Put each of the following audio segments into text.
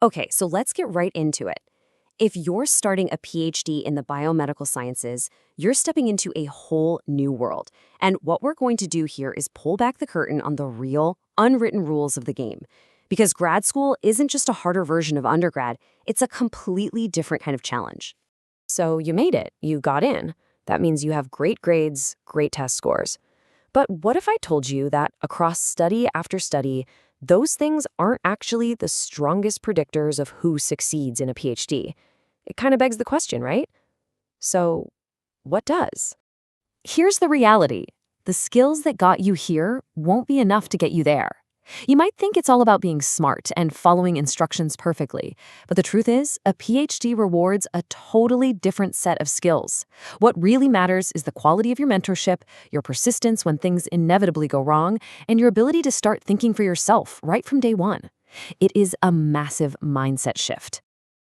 Okay, so let's get right into it. If you're starting a PhD in the biomedical sciences, you're stepping into a whole new world. And what we're going to do here is pull back the curtain on the real, unwritten rules of the game. Because grad school isn't just a harder version of undergrad, it's a completely different kind of challenge. So you made it, you got in. That means you have great grades, great test scores. But what if I told you that across study after study, those things aren't actually the strongest predictors of who succeeds in a PhD? It kind of begs the question, right? So, what does? Here's the reality. The skills that got you here won't be enough to get you there. You might think it's all about being smart and following instructions perfectly, but the truth is, a PhD rewards a totally different set of skills. What really matters is the quality of your mentorship, your persistence when things inevitably go wrong, and your ability to start thinking for yourself right from day one. It is a massive mindset shift.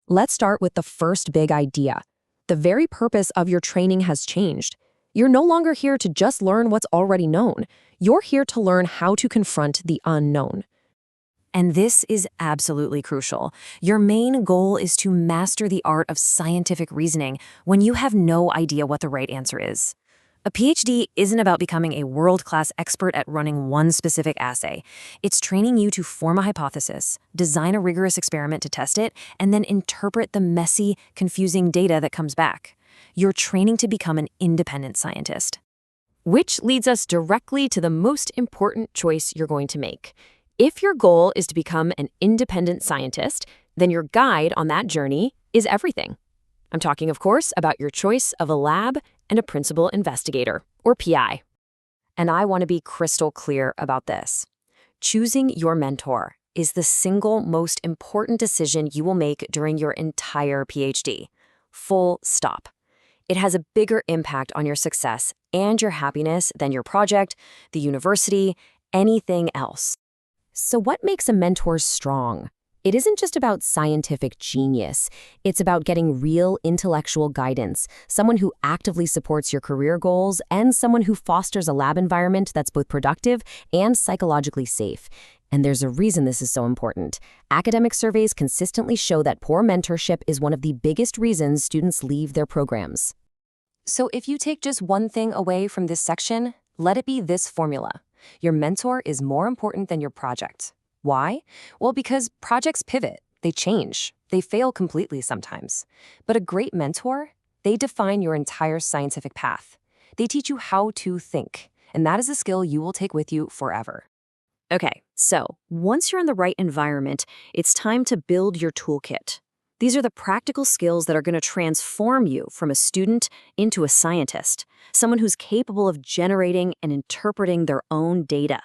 Let's start with the first big idea. The very purpose of your training has changed. You're no longer here to just learn what's already known. You're here to learn how to confront the unknown. And this is absolutely crucial. Your main goal is to master the art of scientific reasoning when you have no idea what the right answer is. A PhD isn't about becoming a world-class expert at running one specific assay. It's training you to form a hypothesis, design a rigorous experiment to test it, and then interpret the messy, confusing data that comes back. You're training to become an independent scientist. Which leads us directly to the most important choice you're going to make. If your goal is to become an independent scientist, then your guide on that journey is everything. I'm talking, of course, about your choice of a lab and a principal investigator, or PI. And I want to be crystal clear about this. Choosing your mentor is the single most important decision you will make during your entire PhD. Full stop. It has a bigger impact on your success and your happiness than your project, the university, anything else. So what makes a mentor strong? It isn't just about scientific genius. It's about getting real intellectual guidance, someone who actively supports your career goals, and someone who fosters a lab environment that's both productive and psychologically safe. And there's a reason this is so important. Academic surveys consistently show that poor mentorship is one of the biggest reasons students leave their programs. So if you take just one thing away from this section, let it be this formula. Your mentor is more important than your project. Why? Well, because projects pivot, they change, they fail completely sometimes. But a great mentor, they define your entire scientific path. They teach you how to think, and that is a skill you will take with you forever. Okay, so once you're in the right environment, it's time to build your toolkit. These are the practical skills that are going to transform you from a student into a scientist, someone who's capable of generating and interpreting their own data.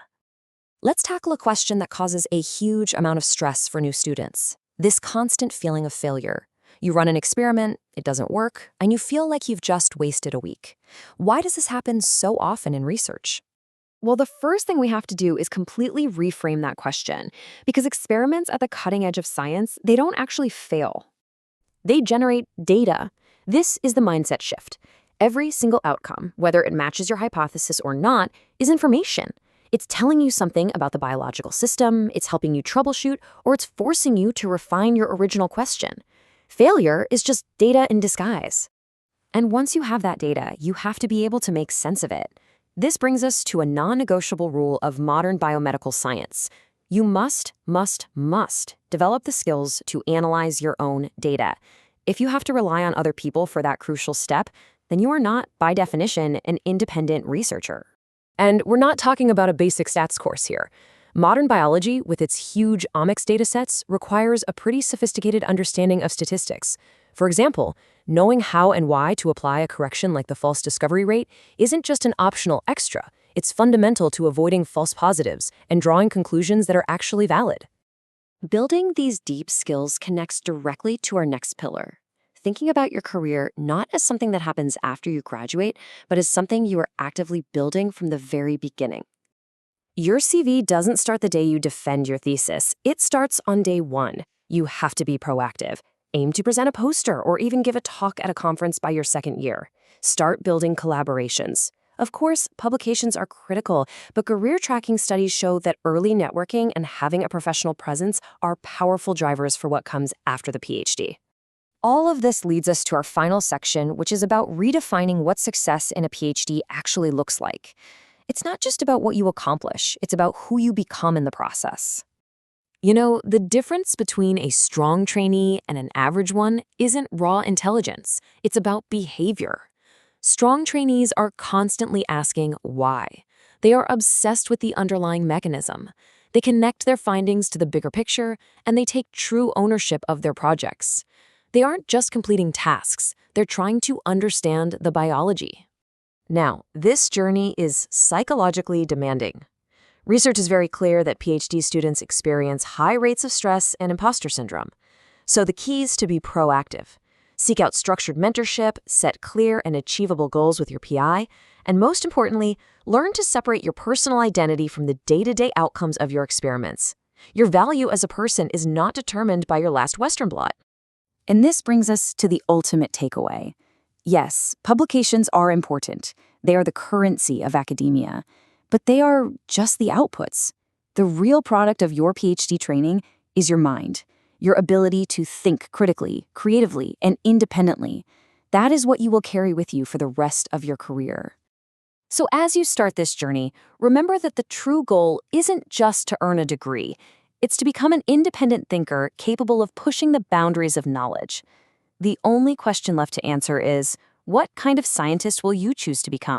Let's tackle a question that causes a huge amount of stress for new students. This constant feeling of failure. You run an experiment, it doesn't work, and you feel like you've just wasted a week. Why does this happen so often in research? Well, the first thing we have to do is completely reframe that question, because experiments at the cutting edge of science, they don't actually fail. They generate data. This is the mindset shift. Every single outcome, whether it matches your hypothesis or not, is information. It's telling you something about the biological system, it's helping you troubleshoot, or it's forcing you to refine your original question. Failure is just data in disguise. And once you have that data, you have to be able to make sense of it. This brings us to a non-negotiable rule of modern biomedical science. You must develop the skills to analyze your own data. If you have to rely on other people for that crucial step, then you are not, by definition, an independent researcher. And we're not talking about a basic stats course here. Modern biology, with its huge omics datasets, requires a pretty sophisticated understanding of statistics. For example, knowing how and why to apply a correction like the false discovery rate isn't just an optional extra. It's fundamental to avoiding false positives and drawing conclusions that are actually valid. Building these deep skills connects directly to our next pillar. Thinking about your career not as something that happens after you graduate, but as something you are actively building from the very beginning. Your CV doesn't start the day you defend your thesis. It starts on day one. You have to be proactive. Aim to present a poster or even give a talk at a conference by your second year. Start building collaborations. Of course, publications are critical, but career tracking studies show that early networking and having a professional presence are powerful drivers for what comes after the PhD. All of this leads us to our final section, which is about redefining what success in a PhD actually looks like. It's not just about what you accomplish, it's about who you become in the process. You know, the difference between a strong trainee and an average one isn't raw intelligence, it's about behavior. Strong trainees are constantly asking why. They are obsessed with the underlying mechanism. They connect their findings to the bigger picture, and they take true ownership of their projects. They aren't just completing tasks, they're trying to understand the biology. Now, this journey is psychologically demanding. Research is very clear that PhD students experience high rates of stress and imposter syndrome. So the key is to be proactive. Seek out structured mentorship, set clear and achievable goals with your PI, and most importantly, learn to separate your personal identity from the day-to-day outcomes of your experiments. Your value as a person is not determined by your last Western blot. And this brings us to the ultimate takeaway. Yes, publications are important. They are the currency of academia. But they are just the outputs. The real product of your PhD training is your mind, your ability to think critically, creatively, and independently. That is what you will carry with you for the rest of your career. So as you start this journey, remember that the true goal isn't just to earn a degree. It's to become an independent thinker capable of pushing the boundaries of knowledge. The only question left to answer is, what kind of scientist will you choose to become?